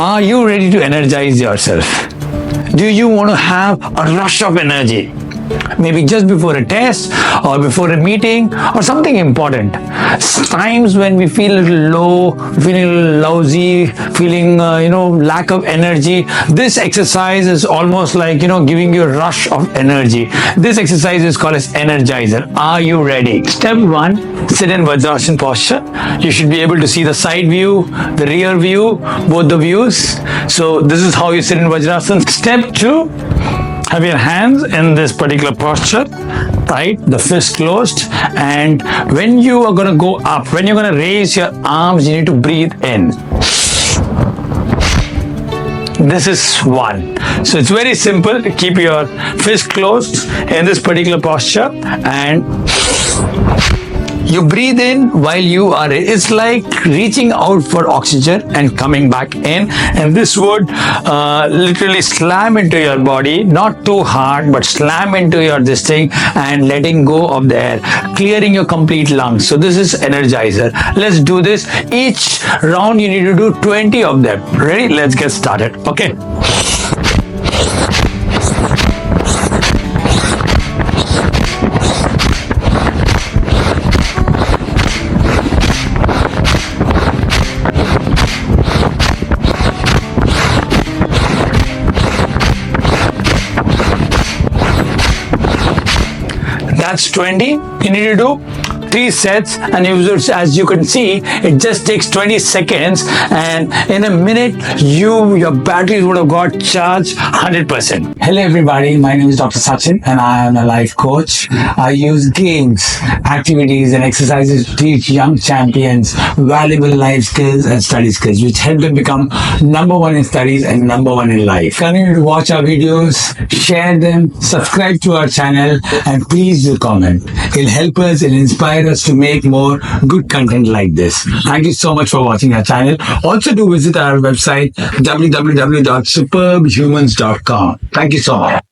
Are you ready to energize yourself? Do you want to have a rush of energy? Maybe just before a test or before a meeting or something important. Times when we feel a little low, feeling a little lousy, feeling, lack of energy. This exercise is almost like, giving you a rush of energy. This exercise is called as energizer. Are you ready? Step 1, sit in Vajrasana posture. You should be able to see the side view, the rear view, both the views. So this is how you sit in Vajrasana. Step 2, have your hands in this particular posture, tight, the fist closed, and when you are going to go up, when you're going to raise your arms, you need to breathe in. This is 1. So it's very simple. Keep your fist closed in this particular posture and you breathe in while you are in. It's like reaching out for oxygen and coming back in. And this would literally slam into your body, not too hard, but slam into your this thing and letting go of the air, clearing your complete lungs. So this is energizer. Let's do this. Each round you need to do 20 of them. Ready? Let's get started. Okay. That's 20. You need to do 3 sets, and as you can see, it just takes 20 seconds, and in a minute your batteries would have got charged 100%. Hello everybody, my name is Dr. Sachin and I am a life coach. I use games, activities and exercises to teach young champions valuable life skills and study skills which help them become number 1 in studies and number 1 in life. Continue to watch our videos, share them, subscribe to our channel, and please do comment. It'll help us, it'll inspire us to make more good content like this. Thank you so much for watching our channel. Also do visit our website www.superbhumans.com. Thank you so much.